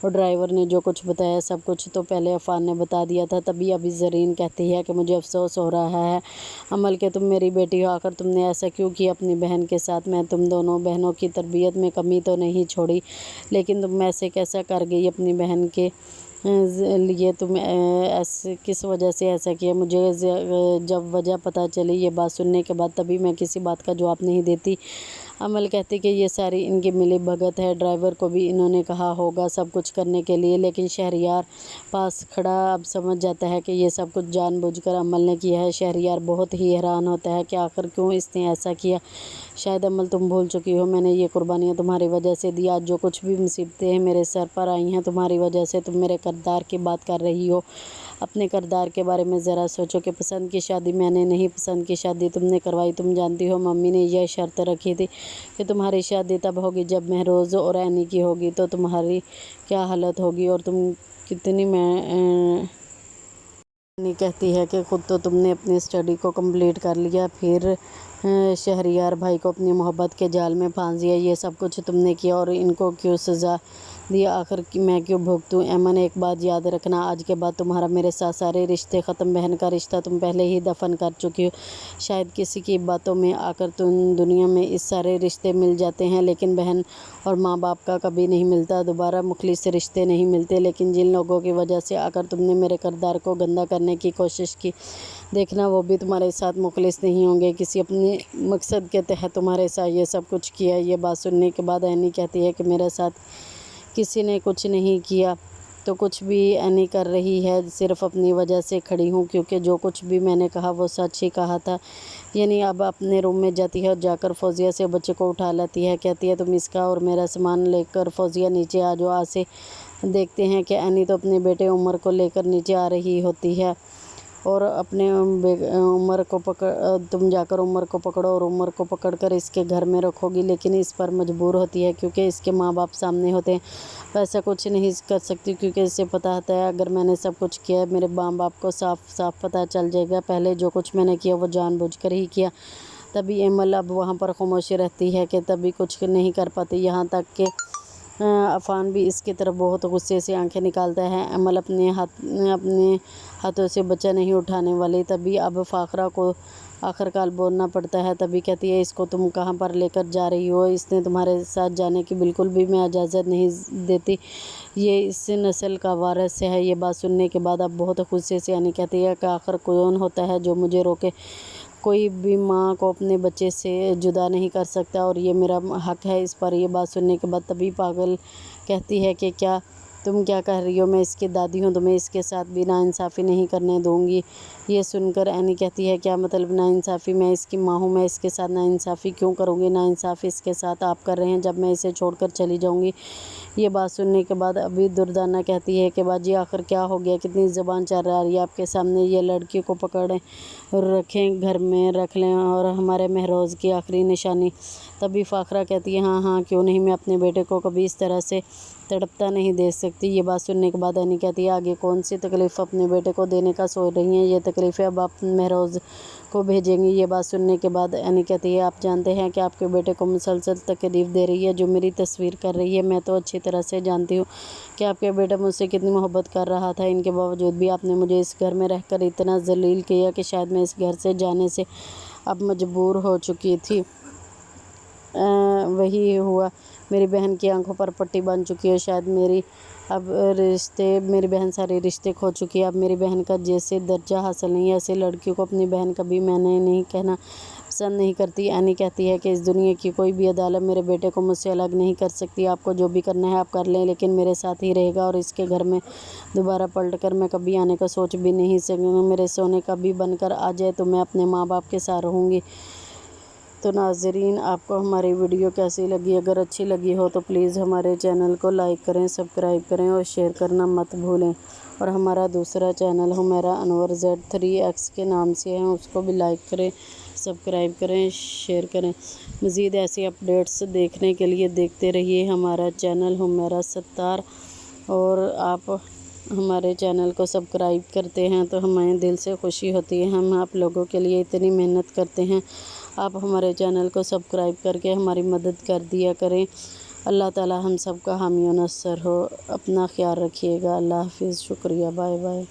اور ڈرائیور نے جو کچھ بتایا سب کچھ تو پہلے عفان نے بتا دیا تھا۔ تبھی ابھی زرین کہتی ہے کہ مجھے افسوس ہو رہا ہے عمل کہ تم میری بیٹی ہو، آخر تم نے ایسا کیوں کیا اپنی بہن کے ساتھ؟ میں تم دونوں بہنوں کی تربیت میں کمی تو نہیں چھوڑی، لیکن تم ایسے کیسا کر گئی اپنی بہن کے لیے؟ تم ایسے کس وجہ سے ایسا کیا؟ مجھے جب وجہ پتہ چلی یہ بات سننے کے بعد تبھی میں کسی بات کا جواب نہیں دیتی۔ عمل کہتی کہ یہ ساری ان کی ملی بھگت ہے، ڈرائیور کو بھی انہوں نے کہا ہوگا سب کچھ کرنے کے لیے، لیکن شہریار پاس کھڑا اب سمجھ جاتا ہے کہ یہ سب کچھ جان بوجھ کر عمل نے کیا ہے۔ شہریار بہت ہی حیران ہوتا ہے کہ آخر کیوں اس نے ایسا کیا۔ شاید عمل تم بھول چکی ہو، میں نے یہ قربانیاں تمہاری وجہ سے دی، آج جو کچھ بھی مصیبتیں میرے سر پر آئی ہیں تمہاری وجہ سے۔ تم میرے کردار کی بات کر رہی ہو، اپنے کردار کے بارے میں ذرا سوچو کہ پسند کی شادی میں نے نہیں، پسند کی شادی تم نے کروائی۔ تم جانتی ہو ممی نے یہ شرط رکھی تھی کہ تمہاری شادی تب ہوگی جب مہروز اور اینی کی ہوگی، تو تمہاری کیا حالت ہوگی اور تم کتنی اینی کہتی ہے کہ خود تو تم نے اپنی اسٹڈی کو کمپلیٹ کر لیا، پھر شہریار بھائی کو اپنی محبت کے جال میں پھانس دیا، یہ سب کچھ تم نے کیا اور ان کو کیوں سزا دیا؟ آخر میں کیوں بھگتوں؟ ایمن ایک بات یاد رکھنا، آج کے بعد تمہارا میرے ساتھ سارے رشتے ختم، بہن کا رشتہ تم پہلے ہی دفن کر چکی ہو۔ شاید کسی کی باتوں میں آ کر تم دنیا میں اس سارے رشتے مل جاتے ہیں، لیکن بہن اور ماں باپ کا کبھی نہیں ملتا، دوبارہ مخلص رشتے نہیں ملتے۔ لیکن جن لوگوں کی وجہ سے آ کر تم نے میرے کردار کو گندا کرنے کی کوشش کی، دیکھنا وہ بھی تمہارے ساتھ مخلص نہیں ہوں گے، کسی اپنے مقصد کے تحت تمہارے ساتھ یہ سب کچھ کیا۔ یہ بات سننے کے بعد اینی کہتی ہے کہ میرے ساتھ کسی نے کچھ نہیں کیا، تو کچھ بھی اینی کر رہی ہے، صرف اپنی وجہ سے کھڑی ہوں، کیونکہ جو کچھ بھی میں نے کہا وہ سچ ہی کہا تھا۔ یعنی اب اپنے روم میں جاتی ہے اور جا کر فوزیہ سے بچے کو اٹھا لیتی ہے، کہتی ہے تم اس کا اور میرا سامان لے کر فوزیہ نیچے آ جاؤ۔ آج سے دیکھتے ہیں کہ اینی تو اپنے بیٹے عمر کو لے کر نیچے آ رہی ہوتی ہے اور اپنے عمر کو تم جا کر عمر کو پکڑو اور عمر کو پکڑ کر اس کے گھر میں رکھو گی، لیکن اس پر مجبور ہوتی ہے کیونکہ اس کے ماں باپ سامنے ہوتے ہیں۔ ویسا کچھ نہیں کر سکتی کیونکہ اسے پتہ ہوتا ہے اگر میں نے سب کچھ کیا ہے میرے ماں باپ کو صاف صاف پتہ چل جائے گا، پہلے جو کچھ میں نے کیا وہ جان بوجھ کر ہی کیا۔ تبھی ایمل اب وہاں پر خاموش رہتی ہے کہ تبھی کچھ نہیں کر پاتی، یہاں تک کہ عفان بھی اس کی طرف بہت غصے سے آنکھیں نکالتا ہے۔ ایمل اپنے ہاتھوں سے بچہ نہیں اٹھانے والی، تبھی اب فاخرہ کو آخرکار بولنا پڑتا ہے۔ تبھی کہتی ہے اس کو تم کہاں پر لے کر جا رہی ہو؟ اس نے تمہارے ساتھ جانے کی بالکل بھی میں اجازت نہیں دیتی، یہ اس نسل کا وارث ہے۔ یہ بات سننے کے بعد اب بہت غصے سے اینی کہتی ہے کہ آخر کون ہوتا ہے جو مجھے روکے؟ کوئی بھی ماں کو اپنے بچے سے جدا نہیں کر سکتا اور یہ میرا حق ہے اس پر۔ یہ بات سننے کے بعد تبھی پاگل کہتی ہے کہ کیا تم کیا کہہ رہی ہو؟ میں اس کی دادی ہوں، تمہیں اس کے ساتھ بھی ناانصافی نہیں کرنے دوں گی۔ یہ سن کر اینی کہتی ہے کیا مطلب ناانصافی؟ میں اس کی ماں ہوں، میں اس کے ساتھ ناانصافی کیوں کروں گی؟ ناانصافی اس کے ساتھ آپ کر رہے ہیں جب میں اسے چھوڑ کر چلی جاؤں گی۔ یہ بات سننے کے بعد ابھی دردانہ کہتی ہے کہ باجی آخر کیا ہو گیا؟ کتنی زبان چل رہی ہے آپ کے سامنے؟ یہ لڑکی کو پکڑیں رکھیں، گھر میں رکھ لیں اور ہمارے مہروز کی آخری نشانی۔ تبھی فاخرہ کہتی ہے ہاں کیوں نہیں، میں اپنے بیٹے کو کبھی اس طرح سے تڑپتا نہیں دیکھ سکتی۔ یہ بات سننے کے بعد اینی کہتی ہے آگے کون سی تکلیف اپنے بیٹے کو دینے کا سوچ رہی ہیں؟ یہ تکلیفیں اب آپ مہروز کو بھیجیں گی۔ یہ بات سننے کے بعد اینی کہتی ہے آپ جانتے ہیں کہ آپ کے بیٹے کو مسلسل تکلیف دے رہی ہے، جو میری تصویر کر رہی ہے۔ میں تو اچھی طرح سے جانتی ہوں کہ آپ کا بیٹا مجھ سے کتنی محبت کر رہا تھا، ان کے باوجود بھی آپ نے مجھے اس گھر میں رہ کر اتنا ذلیل کیا کہ شاید میں اس گھر سے جانے سے اب مجبور ہو چکی تھی۔ وہی ہوا، میری بہن کی آنکھوں پر پٹی باندھ چکی ہے، شاید میری بہن سارے رشتے کھو چکی ہے، اب میری بہن کا جیسے درجہ حاصل نہیں ہے، ایسے لڑکیوں کو اپنی بہن کبھی میں نے نہیں کہنا پسند نہیں کرتی۔ اینی کہتی ہے کہ اس دنیا کی کوئی بھی عدالت میرے بیٹے کو مجھ سے الگ نہیں کر سکتی، آپ کو جو بھی کرنا ہے آپ کر لیں، لیکن میرے ساتھ ہی رہے گا اور اس کے گھر میں دوبارہ پلٹ کر میں کبھی آنے کا سوچ بھی نہیں سکوں گا۔ میرے سونے کا بھی بن کر آ جائے تو میں اپنے ماں باپ کے ساتھ رہوں گی۔ تو ناظرین آپ کو ہماری ویڈیو کیسی لگی؟ اگر اچھی لگی ہو تو پلیز ہمارے چینل کو لائک کریں، سبسکرائب کریں اور شیئر کرنا مت بھولیں، اور ہمارا دوسرا چینل حمیرہ انور Z3X کے نام سے ہے، اس کو بھی لائک کریں، سبسکرائب کریں، شیئر کریں۔ مزید ایسی اپڈیٹس دیکھنے کے لیے دیکھتے رہیے ہمارا چینل حمیرہ ستار، اور آپ ہمارے چینل کو سبسکرائب کرتے ہیں تو ہمیں دل سے خوشی ہوتی ہے، ہم آپ لوگوں کے لیے اتنی محنت کرتے ہیں، آپ ہمارے چینل کو سبسکرائب کر کے ہماری مدد کر دیا کریں۔ اللہ تعالی ہم سب کا حامی و نصر ہو. اپنا خیال رکھیے گا. اللہ حافظ. شکریہ. Bye bye.